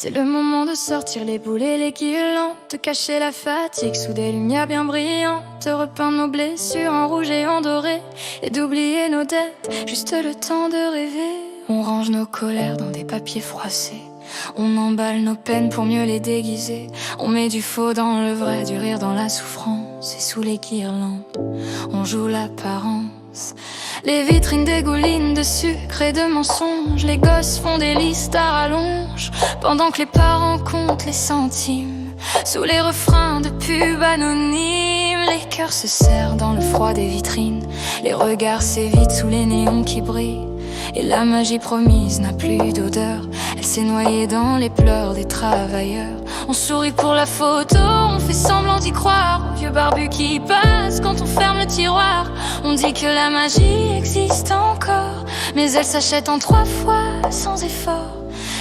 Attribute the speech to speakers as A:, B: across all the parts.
A: C'est le moment de sortir les boules et les guirlandes, de cacher la fatigue sous des lumières bien brillantes, de repeindre nos blessures en rouge et en doré, et d'oublier nos dettes, juste le temps de rêver. On range nos colères dans des papiers froissés, on emballe nos peines pour mieux les déguiser. On met du faux dans le vrai, du rire dans la souffrance, et sous les guirlandes, on joue l'apparence. Les vitrines dégoulinent de sucre et de mensonges, les gosses font des listes à rallonge, pendant que les parents comptent les centimes sous les refrains de pubs anonymes. Les cœurs se serrent dans le froid des vitrines, les regards s'évitent sous les néons qui brillent, et la magie promise n'a plus d'odeur, elle s'est noyée dans les pleurs des travailleurs. On sourit pour la photo, on fait semblant d'y croire aux vieux barbus qui passent quand on ferme le tiroir. On dit que la magie existe encore, mais elle s'achète en 3 fois sans effort.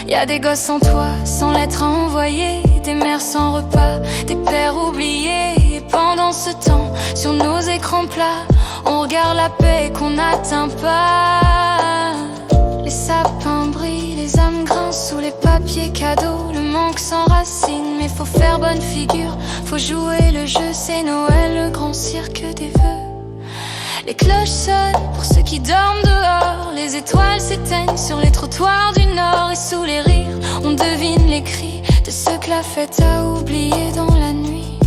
A: Y a des gosses sans toit, sans lettres à envoyer, des mères sans repas, des pères oubliés. Et pendant ce temps, sur nos écrans plats, on regarde la paix qu'on n'atteint pas. Les sapins brillent, les âmes grincent sous les papiers cadeaux. Le manque s'enracine, mais faut faire bonne figure, faut jouer le jeu, c'est Noël, le grand cirque des vœux. Les cloches sonnent pour ceux qui dorment dehors, les étoiles s'éteignent sur les trottoirs du Nord. Et sous les rires, on devine les cris de ceux que la fête a oubliés dans la nuit.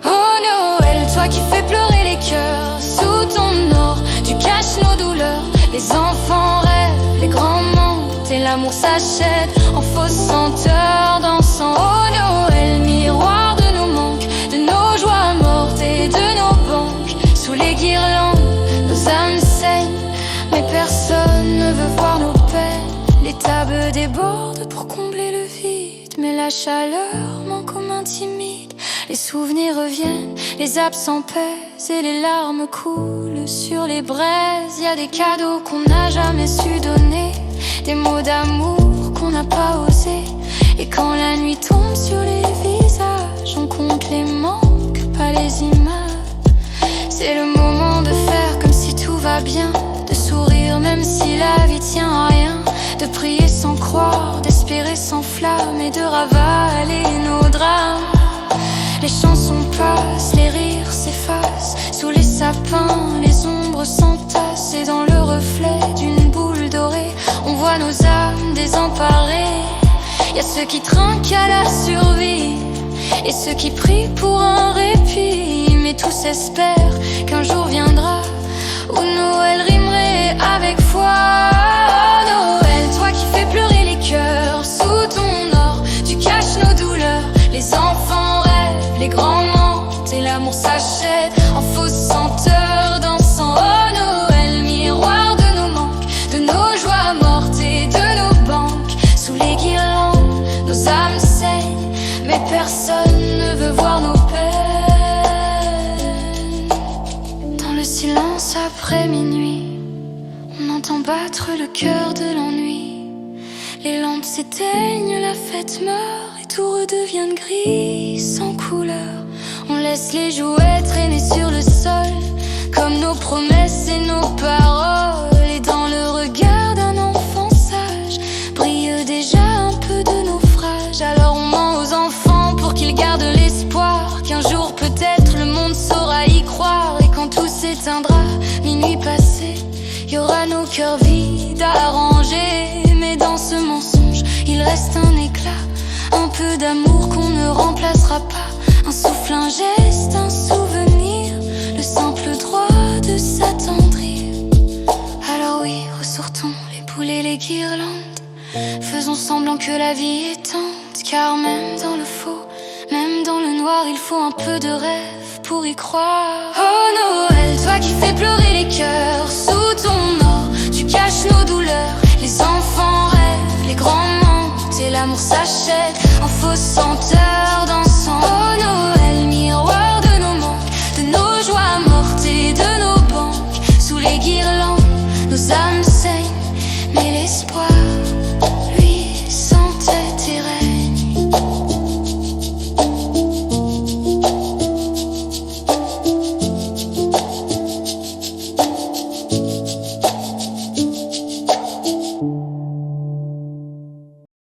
A: Oh Noël, toi qui fais pleurer les cœurs, sous ton or, tu caches nos douleurs. Les enfants rêvent, les grands mentent, et l'amour s'achète en fausses senteurs dansant. Oh Noël, miroir de nos manques, de nos joies mortes et de nos banques. Sous les guirlandes, nos âmes saignent, mais personne ne veut voir nos peines. Les tables débordent pour combler le vide, mais la chaleur manque aux mains timides. Les souvenirs reviennent, les absents pèsent et les larmes coulent sur les braises. Y a des cadeaux qu'on n'a jamais su donner, des mots d'amour qu'on n'a pas osé. Et quand la nuit tombe sur les visages, on compte les manques, pas les images. C'est le moment de faire comme si tout va bien, de sourire même si la vie tient à rien, de prier sans croire, d'espérer sans flamme et de ravaler nos drames. Les chansons passent, les rires s'effacent, sous les sapins, les ombres s'entassent. Et dans le reflet d'une boule dorée, on voit nos âmes désemparées. Y a ceux qui trinquent à la survie, et ceux qui prient pour un répit. Mais tous espèrent qu'un jour viendra où Noël rimerait avec foi. Oh Noël, toi qui fais pleurer les cœurs, sous ton or, tu caches nos douleurs. Les enfants rêvent, les grands mentent, et l'amour s'achète en fausses senteurs dansant. Oh Noël, miroir de nos manques, de nos joies mortes et de nos banques. Sous les guirlandes, nos âmes saignent, mais personne ne veut voir nos peines. Dans le silence après minuit, on entend battre le cœur de l'ennui. Les lampes s'éteignent, la fête meurt, et tout redevient de gris, sans couleur. On laisse les jouets traîner sur le sol, comme nos promesses et nos paroles. Et dans le regard d'un enfant sage, brille déjà un peu de naufrage. Alors on ment aux enfants pour qu'ils gardent l'espoir qu'un jour peut-être le monde saura y croire. Et quand tout s'éteindra, minuit passé, y aura nos cœurs vides à ranger. Mais dans ce mensonge, il reste un éclat, un peu d'amour qu'on ne remplacera pas. Un souffle, un geste, un souvenir, le simple droit de s'attendrir. Alors oui, ressortons les boules et les guirlandes, faisons semblant que la vie est tente. Car même dans le faux, même dans le noir, il faut un peu de rêve pour y croire. Oh Noël, toi qui fais pleurer les cœurs, sous ton or, tu caches nos douleurs. Les enfants rêvent, les grands mentent, et l'amour s'achète en fausses senteurs dans